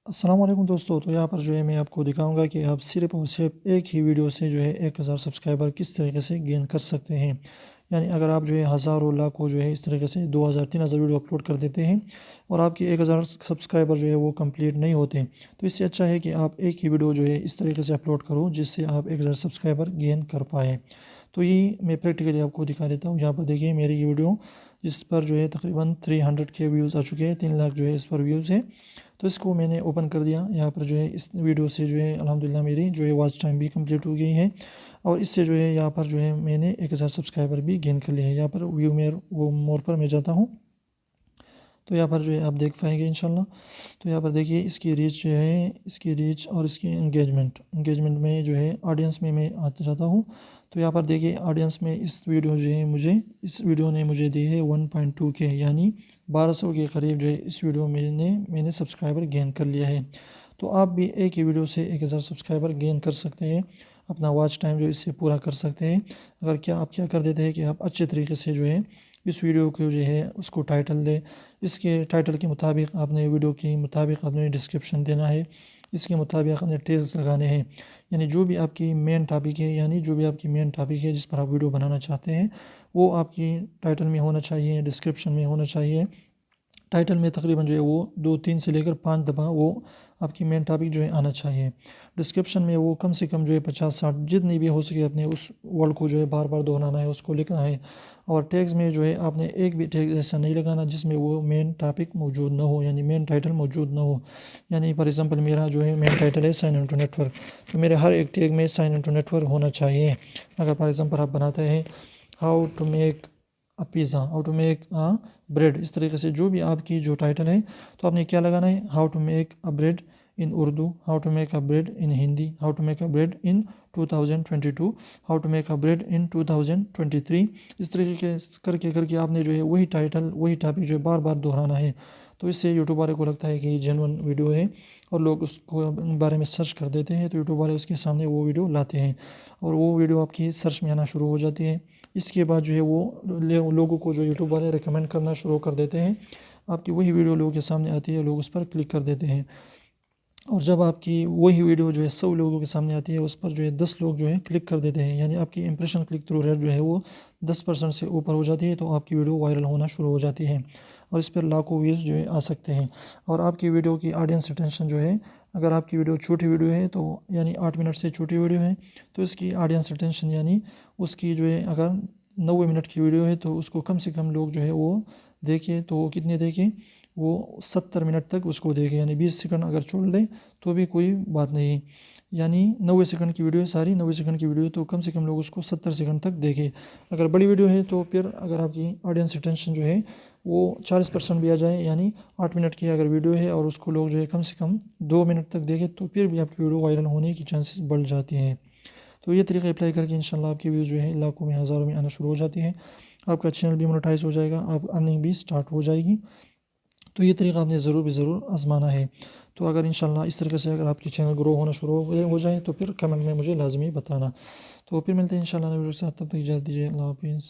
अस्सलाम वालेकुम दोस्तों। तो यहाँ पर जो है मैं आपको दिखाऊंगा कि आप सिर्फ़ और सिर्फ एक ही वीडियो से जो है 1000 सब्सक्राइबर किस तरीके से गेन कर सकते हैं। यानी अगर आप जो है हज़ारों लाखों जो है इस तरीके से 2000 3000 वीडियो अपलोड कर देते हैं और आपके 1000 सब्सक्राइबर जो है वो कंप्लीट नहीं होते, तो इससे अच्छा है कि आप एक ही वीडियो जो है इस तरीके से अपलोड करो जिससे आप 1000 सब्सक्राइबर गेन कर पाए। तो यही मैं प्रैक्टिकली आपको दिखा देता हूँ। यहाँ पर देखिए मेरी ये वीडियो जिस पर जो है तकरीबन 300 के व्यूज़ आ चुके हैं, 3 लाख जो है इस पर व्यूज़ है। तो इसको मैंने ओपन कर दिया। यहाँ पर जो है इस वीडियो से जो है अल्हम्दुलिल्लाह मेरी जो है वॉच टाइम भी कंप्लीट हो गई है और इससे जो है यहाँ पर जो है मैंने 1000 सब्सक्राइबर भी गेन कर लिए हैं। यहाँ पर व्यू मेर वो मोर पर मैं जाता हूँ तो यहाँ पर जो है आप देख पाएंगे इंशाल्लाह। तो यहाँ पर देखिए इसकी रीच जो है, इसकी रीच और इसकी एंगेजमेंट में जो है ऑडियंस में मैं आता जाता हूँ। तो यहाँ पर देखिए ऑडियंस में इस वीडियो जो है इस वीडियो ने मुझे दी है 1.2 के, यानी 1200 के करीब जो है इस वीडियो में मैंने सब्सक्राइबर गेन कर लिया है। तो आप भी एक ही वीडियो से 1000 सब्सक्राइबर गेन कर सकते हैं, अपना वॉच टाइम जो इससे पूरा कर सकते हैं। अगर आप क्या कर देते हैं कि आप अच्छे तरीके से जो है इस वीडियो को जो है उसको टाइटल दे, इसके टाइटल के मुताबिक आपने वीडियो के मुताबिक आपने डिस्क्रिप्शन देना है, इसके मुताबिक आपने टैग्स लगाने हैं। यानी जो भी आपकी मेन टॉपिक है, यानी जो भी आपकी मेन टॉपिक है जिस पर आप वीडियो बनाना चाहते हैं वो आपकी टाइटल में होना चाहिए, डिस्क्रिप्शन में होना चाहिए। टाइटल में तकरीबन जो है वो 2 3 से लेकर 5 दफ़ा वो आपकी मेन टॉपिक जो है आना चाहिए। डिस्क्रिप्शन में वो कम से कम जो है 50 60 जितनी भी हो सके अपने उस वर्ड को जो है बार बार दोहराना है, उसको लिखना है। और टैग्स में जो है आपने एक भी टैग ऐसा नहीं लगाना जिसमें वो मेन टॉपिक मौजूद ना हो, यानी मेन टाइटल मौजूद ना हो। यानी फॉर एग्जांपल मेरा जो है मेन टाइटल है साइन इन टू नेटवर्क, तो मेरे हर एक टैग में साइन इन टू नेटवर्क होना चाहिए। अगर फॉर एग्जांपल आप बनाते हैं how to make pizza, how to make bread, इस तरीके से जो भी आपकी जो टाइटल है तो आपने क्या लगाना है, how to make a bread in Urdu, how to make a bread in Hindi, how to make a bread in 2022, how to make a bread in 2023। इस तरीके करके करके आपने जो है वही टाइटल वही टॉपिक जो है बार बार दोहराना है। तो इससे यूट्यूब वाले को लगता है कि ये जेन्युइन वीडियो है और लोग उसको बारे में सर्च कर देते हैं, तो यूट्यूब वाले उसके सामने वो वीडियो लाते हैं और वो वीडियो आपकी सर्च में आना शुरू हो जाती है। इसके बाद जो है वो लोगों को जो यूट्यूब वाले रिकमेंड करना शुरू कर देते हैं। आपकी वही वीडियो लोगों के सामने आती है, लोग उस पर क्लिक कर देते हैं और जब आपकी वही वीडियो जो है 100 लोगों के सामने आती है उस पर जो है 10 लोग जो है क्लिक कर देते हैं, यानी आपकी इंप्रेशन क्लिक थ्रू रेट जो है वो 10% से ऊपर हो जाती है, तो आपकी वीडियो वायरल होना शुरू हो जाती है और इस पर लाखों व्यूज़ जो है आ सकते हैं। और आपकी वीडियो की ऑडियंस रिटेंशन जो है, अगर आपकी वीडियो छोटी वीडियो है तो यानी 8 मिनट से छोटी वीडियो है तो इसकी ऑडियंस रिटेंशन यानी उसकी जो है अगर 90 मिनट की वीडियो है तो उसको कम से कम लोग जो है वो देखें, तो वो कितने देखें, वो 70 मिनट तक उसको देखें। यानी 20 सेकंड अगर छोड़ ले तो भी कोई बात नहीं, यानी 90 सेकंड की वीडियो है सारी, 90 सेकंड की वीडियो तो कम से कम लोग उसको 70 सेकंड तक देखें। अगर बड़ी वीडियो है तो फिर अगर आपकी ऑडियंस रिटेंशन जो है वो 40% भी आ जाए, यानी 8 मिनट की अगर वीडियो है और उसको लोग जो है कम से कम 2 मिनट तक देखें, तो फिर भी आपकी वीडियो वायरल होने की चांसेस बढ़ जाती हैं। तो ये तरीका अप्लाई करके इंशाल्लाह आपकी व्यूज़ जो है लाखों में हज़ारों में आना शुरू हो जाती है, आपका चैनल भी मोनेटाइज हो जाएगा, आप अर्निंग भी स्टार्ट हो जाएगी। तो ये तरीका आपने ज़रूर आज़माना है। तो अगर इंशाल्लाह इस तरीके से अगर आपकी चैनल ग्रो होना शुरू हो जाए तो फिर कमेंट में मुझे लाजमी बताना। तो फिर मिलते हैं इंशाल्लाह नई वीडियो के साथ, तब तक इजाज़त दीजिए। अल्लाह हाफ़िज़।